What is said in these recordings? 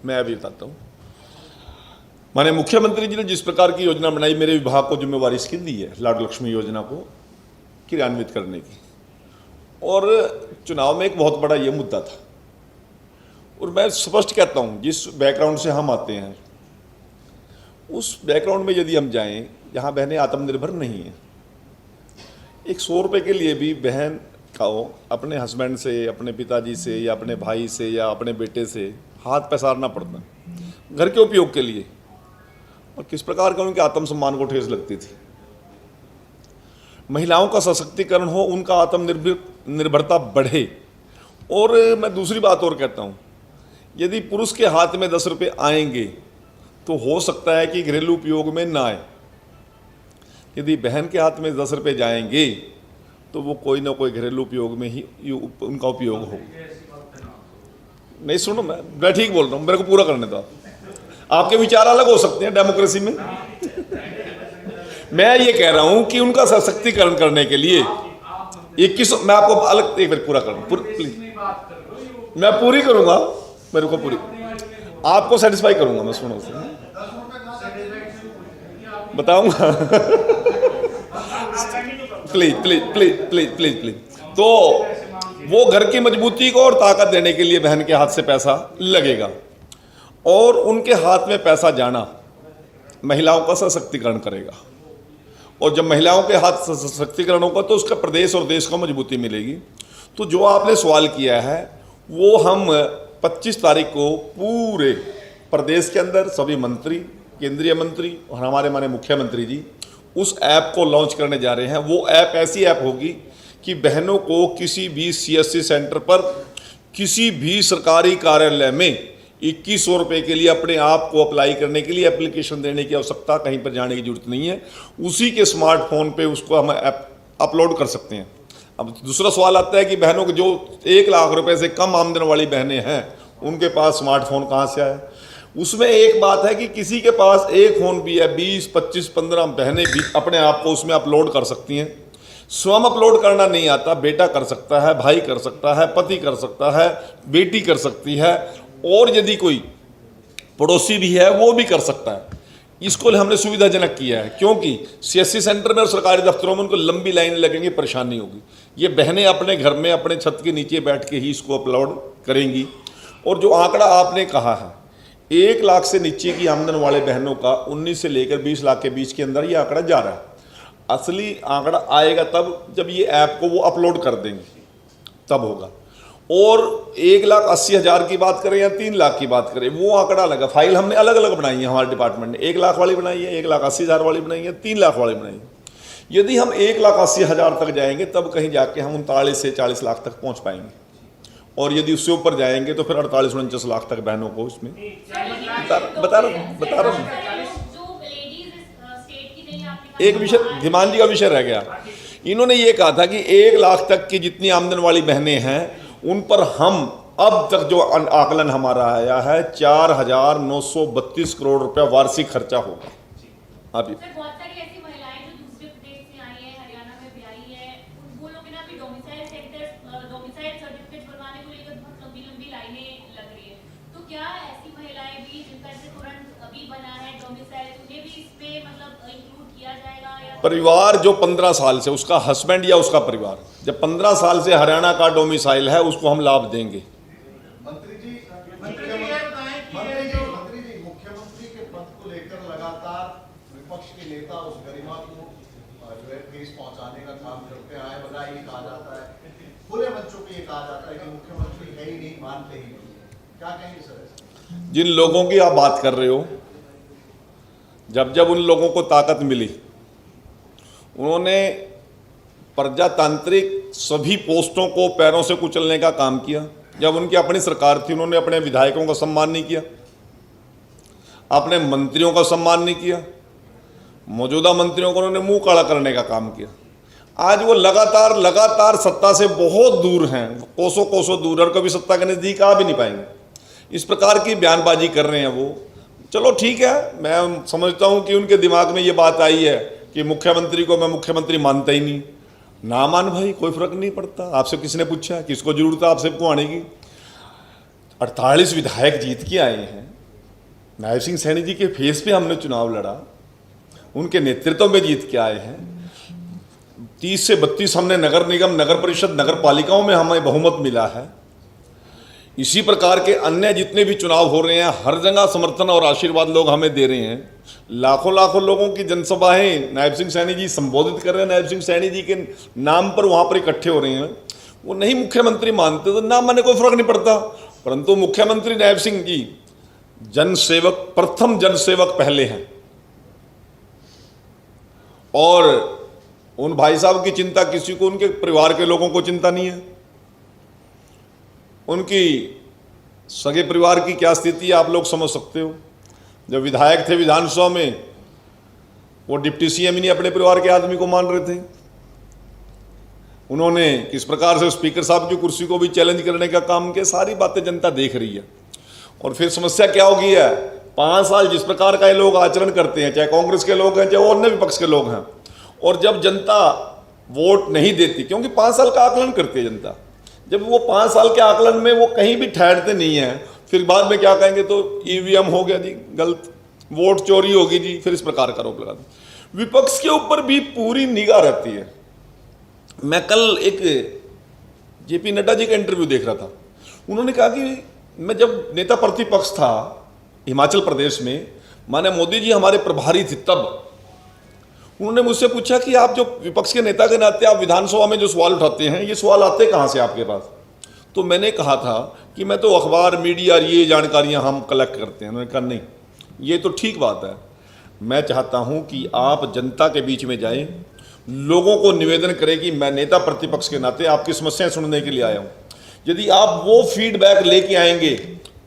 मैं अभी बताता हूँ। माननीय मुख्यमंत्री जी ने जिस प्रकार की योजना बनाई, मेरे विभाग को जिम्मेवारी इसकी दी है लाडली लक्ष्मी योजना को क्रियान्वित करने की, और चुनाव में एक बहुत बड़ा ये मुद्दा था। और मैं स्पष्ट कहता हूँ, जिस बैकग्राउंड से हम आते हैं उस बैकग्राउंड में यदि हम जाएं जहाँ बहनें आत्मनिर्भर नहीं हैं, एक 100 रुपये के लिए भी बहन को अपने हस्बैंड से, अपने पिताजी से या अपने भाई से या अपने बेटे से हाथ पसारना पड़ता घर के उपयोग के लिए, और किस प्रकार का उनके आत्मसम्मान को ठेस लगती थी। महिलाओं का सशक्तिकरण हो, उनका आत्मनिर्भरता बढ़े। और मैं दूसरी बात और कहता हूँ, यदि पुरुष के हाथ में 10 रुपये आएंगे तो हो सकता है कि घरेलू उपयोग में ना आए। यदि बहन के हाथ में 10 रुपये जाएंगे तो वो कोई ना कोई घरेलू उपयोग में ही उनका उपयोग हो। नहीं सुनो, मैं ठीक बोल रहा हूँ, मेरे को पूरा करने दो। आपके विचार अलग हो सकते हैं डेमोक्रेसी में। मैं ये कह रहा हूं कि उनका सशक्तिकरण करने के लिए 21, मैं आपको अलग एक बार पूरा करूं, प्लीज मैं पूरी करूंगा, मेरे को पूरी आपको सेटिस्फाई करूंगा, मैं सुनो से बताऊंगा। Please please please please please please. तो वो घर की मजबूती को और ताकत देने के लिए बहन के हाथ से पैसा लगेगा, और उनके हाथ में पैसा जाना महिलाओं का सशक्तिकरण करेगा। और जब महिलाओं के हाथ सशक्तिकरण होगा तो उसका प्रदेश और देश को मजबूती मिलेगी। तो जो आपने सवाल किया है वो हम 25 तारीख को पूरे प्रदेश के अंदर सभी मंत्री, केंद्रीय मंत्री और हमारे माननीय मुख्यमंत्री जी उस ऐप को लॉन्च करने जा रहे हैं। वो ऐप ऐसी ऐप होगी कि बहनों को किसी भी CSC सेंटर पर, किसी भी सरकारी कार्यालय में 2100 रुपये के लिए अपने आप को अप्लाई करने के लिए एप्लीकेशन देने की आवश्यकता, कहीं पर जाने की जरूरत नहीं है। उसी के स्मार्टफोन पे उसको हम अपलोड कर सकते हैं। अब दूसरा सवाल आता है कि बहनों को जो 1 लाख रुपए से कम आमदन वाली बहनें हैं उनके पास स्मार्टफोन कहाँ से आए। उसमें एक बात है कि किसी के पास एक फ़ोन भी है, 20, 25, 15 बहनें भी अपने आप को उसमें अपलोड कर सकती हैं। स्वयं अपलोड करना नहीं आता, बेटा कर सकता है, भाई कर सकता है, पति कर सकता है, बेटी कर सकती है, और यदि कोई पड़ोसी भी है वो भी कर सकता है। इसको हमने सुविधाजनक किया है, क्योंकि CSC सेंटर में और सरकारी दफ्तरों में उनको लंबी लाइन लगेंगी, परेशानी होगी। ये बहनें अपने घर में अपने छत के नीचे बैठ के ही इसको अपलोड करेंगी। और जो आंकड़ा आपने कहा है 1 लाख से नीचे की आमदन वाले बहनों का 19 से लेकर 20 लाख के बीच के अंदर ये आंकड़ा जा रहा है। असली आंकड़ा आएगा तब जब ये ऐप को वो अपलोड कर देंगे, तब होगा। और 1,80,000 की बात करें या 3 लाख की बात करें, वो आंकड़ा लगा। फाइल हमने अलग अलग बनाई है, हमारे डिपार्टमेंट ने 1 लाख वाली बनाई है, 1,80,000 वाली बनाई है, 3 लाख वाली बनाई है। यदि हम 1,80,000 तक जाएंगे तब कहीं जाके हम 39 से 40 लाख तक पहुंच पाएंगे, और यदि उससे ऊपर जाएंगे तो फिर 48-49 लाख तक बहनों को इसमें बता रहा हूँ। एक विषय धीमान जी का विषय रह गया। इन्होंने ये कहा था कि 1 लाख तक की जितनी आमदन वाली बहनें हैं उन पर हम अब तक जो आकलन हमारा आया है 4,932 करोड़ रुपया वार्षिक खर्चा होगा। अभी बहुत सारी ऐसी महिलाएं जो दूसरे प्रदेश से आई हैं, हरियाणा में भी आई हैं, वो लोग ना भी डोमिसाइल सर्टिफिकेट बनवाने को लेकर बहुत लंबी लाइनें लग रही है। तो क्या ऐसी महिलाएं भी जिनका इससे तुरंत अभी बना है डोमिसाइल, उन्हें भी इसमें मतलब इंक्लूड किया जाएगा? या परिवार जो 15 साल से, उसका हस्बैंड या उसका परिवार जब 15 साल से हरियाणा का डोमिसाइल है उसको हम लाभ देंगे। मंत्री जी मुख्यमंत्री के पद को लेकर लगातार विपक्ष के नेता उस गरिमा को जो है ठेस पहुंचाने का काम करते आए। बजाय ये कहा जाता है, खुले मंचों पे ये कहा जाता है कि मुख्यमंत्री है ही नहीं, मानते ही नहीं। क्या कहेंगे सर? जिन लोगों की आप बात कर रहे हो, जब उन लोगों को ताकत मिली, उन्होंने प्रजातांत्रिक सभी पोस्टों को पैरों से कुचलने का काम किया। जब उनकी अपनी सरकार थी उन्होंने अपने विधायकों का सम्मान नहीं किया, अपने मंत्रियों का सम्मान नहीं किया, मौजूदा मंत्रियों को उन्होंने मुंह काला करने का काम किया। आज वो लगातार सत्ता से बहुत दूर हैं, कोसों दूर, और कभी सत्ता के नज़दीक आ भी नहीं पाएंगे। इस प्रकार की बयानबाजी कर रहे हैं वो। चलो ठीक है, मैं समझता हूँ कि उनके दिमाग में ये बात आई है कि मुख्यमंत्री को मैं मुख्यमंत्री मानता ही नहीं। ना मान भाई, कोई फर्क नहीं पड़ता। आपसे किसने पूछा, किसको जरूरत है आपसे को आने की? 48 विधायक जीत के आए हैं, नायब सिंह सैनी जी के फेस पे हमने चुनाव लड़ा, उनके नेतृत्व में जीत के आए हैं। 30 से 32 हमने नगर निगम, नगर परिषद, नगर पालिकाओं में हमें बहुमत मिला है। इसी प्रकार के अन्य जितने भी चुनाव हो रहे हैं, हर जगह समर्थन और आशीर्वाद लोग हमें दे रहे हैं। लाखों लाखों लोगों की जनसभाएं नायब सिंह सैनी जी संबोधित कर रहे हैं, नायब सिंह सैनी जी के नाम पर वहाँ पर इकट्ठे हो रहे हैं। वो नहीं मुख्यमंत्री मानते तो ना माने, कोई फर्क नहीं पड़ता, परंतु मुख्यमंत्री नायब सिंह जी जनसेवक, प्रथम जनसेवक पहले हैं। और उन भाई साहब की चिंता किसी को, उनके परिवार के लोगों को चिंता नहीं है। उनकी सगे परिवार की क्या स्थिति है आप लोग समझ सकते हो। जब विधायक थे विधानसभा में, वो डिप्टी सीएम ही नहीं अपने परिवार के आदमी को मान रहे थे। उन्होंने किस प्रकार से स्पीकर साहब की कुर्सी को भी चैलेंज करने का काम किया। सारी बातें जनता देख रही है। और फिर समस्या क्या हो गई है, 5 साल जिस प्रकार का ये लोग आचरण करते हैं, चाहे कांग्रेस के लोग हैं, चाहे अन्य विपक्ष के लोग हैं, और जब जनता वोट नहीं देती, क्योंकि 5 साल का आकलन करती है जनता, जब वो 5 साल के आकलन में वो कहीं भी ठहरते नहीं हैं, फिर बाद में क्या कहेंगे, तो ईवीएम हो गया जी गलत, वोट चोरी होगी जी, फिर इस प्रकार का आरोप लगा दो। विपक्ष के ऊपर भी पूरी निगाह रहती है। मैं कल एक जेपी नड्डा जी का इंटरव्यू देख रहा था। उन्होंने कहा कि मैं जब नेता प्रतिपक्ष था हिमाचल प्रदेश में, माने मोदी जी हमारे प्रभारी थे, तब उन्होंने मुझसे पूछा कि आप जो विपक्ष के नेता के नाते आप विधानसभा में जो सवाल उठाते हैं, ये सवाल आते कहाँ से आपके पास? तो मैंने कहा था कि मैं तो अखबार, मीडिया, ये जानकारियाँ हम कलेक्ट करते हैं। उन्होंने कहा नहीं, ये तो ठीक बात है, मैं चाहता हूँ कि आप जनता के बीच में जाएं, लोगों को निवेदन करें कि मैं नेता प्रतिपक्ष के नाते आपकी समस्याएं सुनने के लिए आया हूँ। यदि आप वो फीडबैक लेके आएंगे,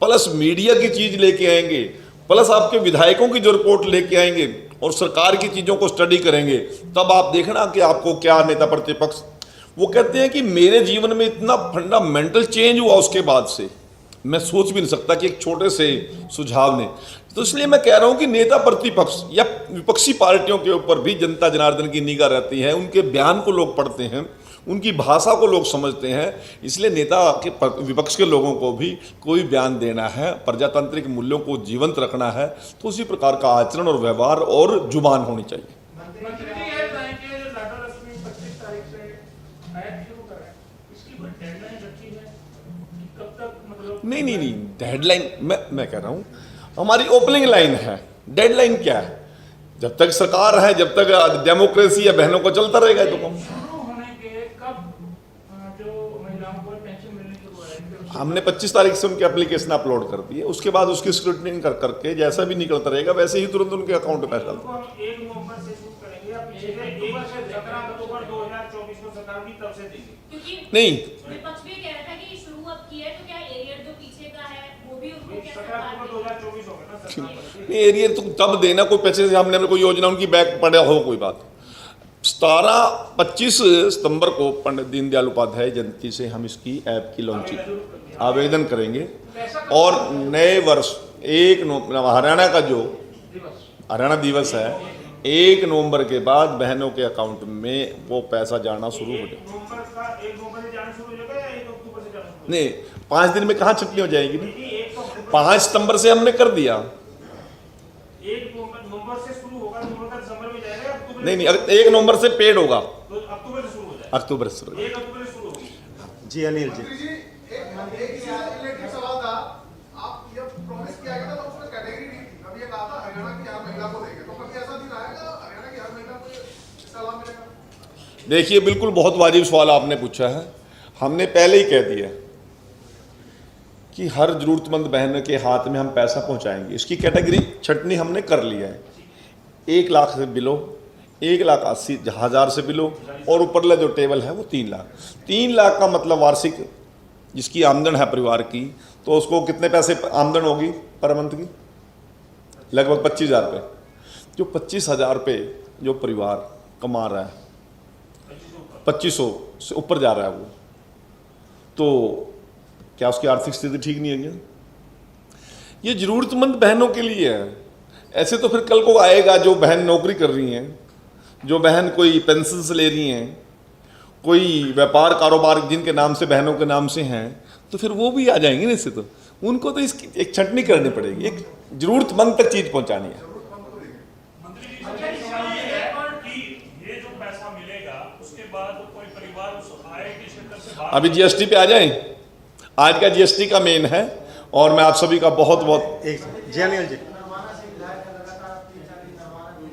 प्लस मीडिया की चीज़ लेके आएंगे, प्लस आपके विधायकों की जो रिपोर्ट लेके आएंगे और सरकार की चीज़ों को स्टडी करेंगे, तब आप देखना कि आपको क्या नेता प्रतिपक्ष। वो कहते हैं कि मेरे जीवन में इतना फंडामेंटल चेंज हुआ उसके बाद से, मैं सोच भी नहीं सकता कि एक छोटे से सुझाव ने। तो इसलिए मैं कह रहा हूं कि नेता प्रतिपक्ष या विपक्षी पार्टियों के ऊपर भी जनता जनार्दन की निगाह रहती है। उनके बयान को लोग पढ़ते हैं, उनकी भाषा को लोग समझते हैं। इसलिए नेता के विपक्ष के लोगों को भी कोई बयान देना है, प्रजातांत्रिक मूल्यों को जीवंत रखना है, तो उसी प्रकार का आचरण और व्यवहार और जुबान होनी चाहिए। मंत्री जी ये बताएंगे जो लाडो रश्मि 25 तारीख से ऐप शुरू कर रहे हैं, इसकी कोई डेडलाइन रखी है कि कब तक, मतलब? नहीं, डेडलाइन मैं कह रहा हूँ, हमारी ओपनिंग लाइन है। डेडलाइन क्या है? जब तक सरकार है, जब तक डेमोक्रेसी है, बहनों को चलता रहेगा। तो कम शुरू होने के कब जो महिलाओं को पेंशन मिलने शुरू हो रही है? हमने 25 तारीख से उनकी एप्लीकेशन अपलोड कर दी है। उसके बाद उसकी स्क्रूटनी करके जैसा भी निकलता रहेगा वैसे ही तुरंत उनके अकाउंट में पैसा डालते हैं। हम 1 नवंबर से शुरू करेंगे या पिछले 1 से 17 अक्टूबर 2024 को सरकार की तब से देगी? क्योंकि नहीं, विपक्ष भी कह रहा था कि शुरू अब किया है, तो क्या एरियर जो पीछे का है वो भी उनको क्या 17 अक्टूबर 2024 होगा ना सरकार? नहीं एरियर तो तब देना, कोई पैसे से हमने कोई योजना उनकी बैक पड़ा हो, कोई बात। 25 सितंबर को पंडित दीनदयाल उपाध्याय जयंती से हम इसकी ऐप की लॉन्चिंग आवेदन करेंगे। और नए वर्ष 1 नवंबर हरियाणा का जो हरियाणा दिवस है, 1 नवंबर के बाद बहनों के अकाउंट में वो पैसा जाना शुरू हो जाए। 1 नवंबर से जाना शुरू हो जाएगा या 1 अक्टूबर से जाना शुरू? नहीं, 5 दिन में कहाँ छुट्टी हो जाएगी? नहीं, 1 अक्टूबर 5 सितंबर से हमने कर दिया। 1 नवंबर से शुरू होगा, नवंबर तक दिसंबर में जाएगा या अक्टूबर? नहीं, 1 नवंबर से पेड होगा, तो अक्टूबर से शुरू हो जाएगा। अक्टूबर से। 1 अक्टूबर से शुरू होगी। जी अनिल जी, मंत्री जी एक रिलेटेड सवाल था। आप ये प्रॉमिस किया गया था, तो उसमें कैटेगरी नहीं थी। कभी ये कहा था हरियाणा की हर महिला को देंगे, तो कभी ऐसा दिन आएगा हरियाणा की हर महिला को इसका लाभ मिलेगा? देखिए, बिल्कुल बहुत वाजिब सवाल आपने पूछा है। हमने पहले ही कह दिया कि हर जरूरतमंद बहन के हाथ में हम पैसा पहुंचाएंगे। इसकी कैटेगरी छटनी हमने कर लिया है। 1 लाख से बिलो, 1,80,000 से बिलो, और ऊपरला जो टेबल है वो 3 लाख। 3 लाख का मतलब वार्षिक जिसकी आमदन है परिवार की, तो उसको कितने पैसे आमदन होगी पर मंथ की? लगभग 25,000 रुपये। जो 25,000 रुपये जो परिवार कमा रहा है, 2500 से ऊपर जा रहा है वो, तो क्या उसकी आर्थिक स्थिति ठीक नहीं है क्या? ये जरूरतमंद बहनों के लिए है। ऐसे तो फिर कल को आएगा जो बहन नौकरी कर रही हैं, जो बहन कोई पेंशन से ले रही हैं, कोई व्यापार कारोबार जिनके नाम से बहनों के नाम से हैं, तो फिर वो भी आ जाएंगे ना। इससे तो उनको तो इसकी एक छंटनी करनी पड़ेगी। एक जरूरतमंद तक चीज पहुंचानी है। मंत्री जी से मेरी सवाल ये है कि ये जो पैसा मिलेगा उसके बाद कोई परिवार उस आय के क्षेत्र से बाहर अभी जीएसटी पे आ जाएं। आज का जीएसटी का मेन है और मैं आप सभी का बहुत बहुत एक जी अनिल जी नरवाना से विधायक का लगातार 3-4 दिन नरवाना जी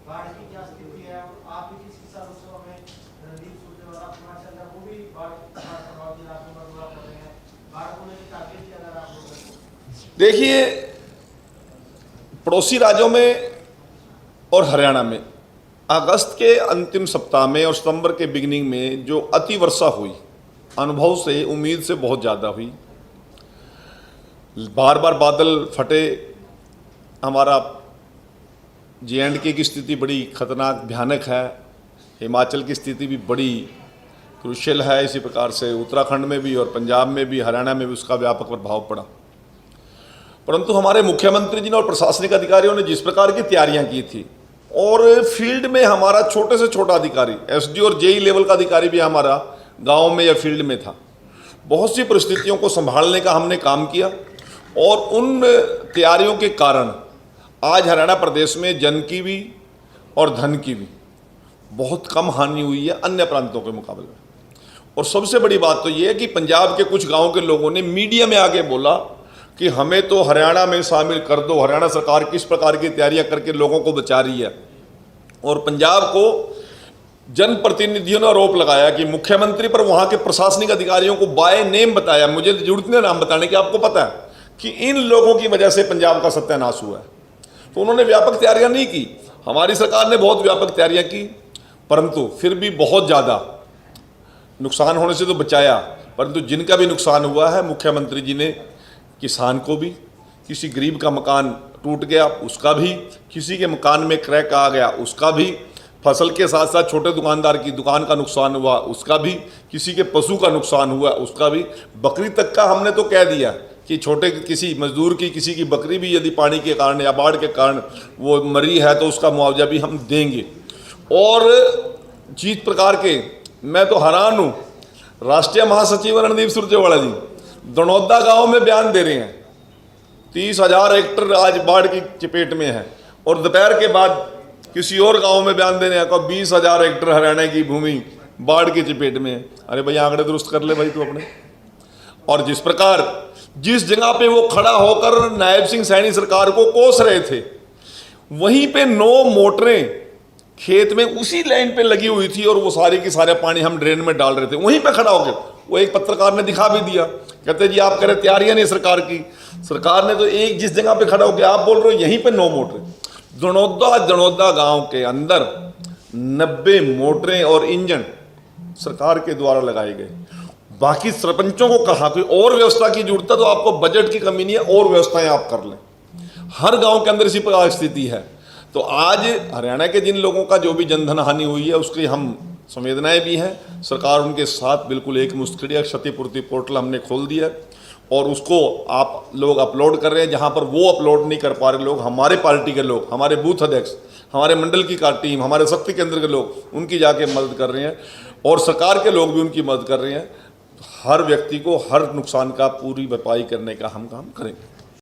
बाढ़ की क्या स्थिति है और आप भी किस हिसाब से में रणदीप सुरजेवाला हिमाचल वो भी बाढ़ प्रभावित इलाकों में रुआ कर रहे हैं बाढ़ को लेकर ताकत की अगर आप लोग देखिए, पड़ोसी राज्यों में और हरियाणा में अगस्त के अंतिम सप्ताह में और सितंबर के बिगिनिंग में जो अति वर्षा हुई, अनुभव से उम्मीद से बहुत ज़्यादा हुई। बार बार बादल फटे। हमारा JNK की स्थिति बड़ी खतरनाक भयानक है। हिमाचल की स्थिति भी बड़ी क्रूशियल है। इसी प्रकार से उत्तराखंड में भी और पंजाब में भी, हरियाणा में भी उसका व्यापक प्रभाव पड़ा। परंतु हमारे मुख्यमंत्री जी ने और प्रशासनिक अधिकारियों ने जिस प्रकार की तैयारियां की थी और फील्ड में हमारा छोटे से छोटा अधिकारी, SD और JE लेवल का अधिकारी भी हमारा गांव में या फील्ड में था, बहुत सी परिस्थितियों को संभालने का हमने काम किया और उन तैयारियों के कारण आज हरियाणा प्रदेश में जन की भी और धन की भी बहुत कम हानि हुई है अन्य प्रांतों के मुकाबले में। और सबसे बड़ी बात तो ये है कि पंजाब के कुछ गाँव के लोगों ने मीडिया में आके बोला कि हमें तो हरियाणा में शामिल कर दो, हरियाणा सरकार किस प्रकार की तैयारियां करके लोगों को बचा रही है। और पंजाब को जनप्रतिनिधियों ने आरोप लगाया कि मुख्यमंत्री पर वहां के प्रशासनिक अधिकारियों को बाय नेम बताया, मुझे जरूरत नहीं नाम बताने की, आपको पता है कि इन लोगों की वजह से पंजाब का सत्यानाश हुआ है। तो उन्होंने व्यापक तैयारियां नहीं की। हमारी सरकार ने बहुत व्यापक तैयारियां की, परंतु फिर भी बहुत ज़्यादा नुकसान होने से तो बचाया। परंतु जिनका भी नुकसान हुआ है, मुख्यमंत्री जी ने किसान को भी, किसी गरीब का मकान टूट गया उसका भी, किसी के मकान में क्रैक आ गया उसका भी, फसल के साथ साथ छोटे दुकानदार की दुकान का नुकसान हुआ उसका भी, किसी के पशु का नुकसान हुआ उसका भी, बकरी तक का हमने तो कह दिया कि छोटे किसी मजदूर की किसी की बकरी भी यदि पानी के कारण या बाढ़ के कारण वो मरी है तो उसका मुआवजा भी हम देंगे। और जिस प्रकार के, मैं तो हैरान हूँ, राष्ट्रीय महासचिव रणदीप सुरजेवाला जी दनौदा गांव में बयान दे रहे हैं 30,000 हेक्टेयर आज बाढ़ की चपेट में है, और दोपहर के बाद किसी और गांव में बयान देने का 20,000 हेक्टेयर हरियाणा की भूमि बाढ़ की चपेट में है। अरे भाई आंकड़े दुरुस्त कर ले भाई तू अपने। और जिस प्रकार जिस जगह पे वो खड़ा होकर नायब सिंह सैनी सरकार को कोस रहे थे, वहीं पे 9 मोटरें खेत में उसी लाइन पे लगी हुई थी और वो सारे की सारे पानी हम ड्रेन में डाल रहे थे, वहीं पे खड़ा होकर। वो एक पत्रकार ने दिखा भी दिया, कहते जी आप कह रहे तैयारियां नहीं सरकार की, सरकार ने तो एक जिस जगह पे खड़ा होकर आप बोल रहे हो यहीं पे 9 मोटरें। दनौदा गांव के अंदर 90 मोटरें और इंजन सरकार के द्वारा लगाए गए। बाकी सरपंचों को कहा कि और व्यवस्था की जरूरत है तो आपको बजट की कमी नहीं है, और व्यवस्थाएं आप कर लें। हर गांव के अंदर इसी प्रकार स्थिति है। तो आज हरियाणा के जिन लोगों का जो भी जनधन हानि हुई है उसकी हम संवेदनाएं भी हैं। सरकार उनके साथ बिल्कुल एक मुश्त खड़ी है। क्षतिपूर्ति पोर्टल हमने खोल दिया है और उसको आप लोग अपलोड कर रहे हैं। जहां पर वो अपलोड नहीं कर पा रहे लोग, हमारे पार्टी के लोग, हमारे बूथ अध्यक्ष, हमारे मंडल की टीम, हमारे शक्ति केंद्र के लोग उनकी जाके मदद कर रहे हैं और सरकार के लोग भी उनकी मदद कर रहे हैं। हर व्यक्ति को हर नुकसान का पूरी भरपाई करने का हम काम करेंगे।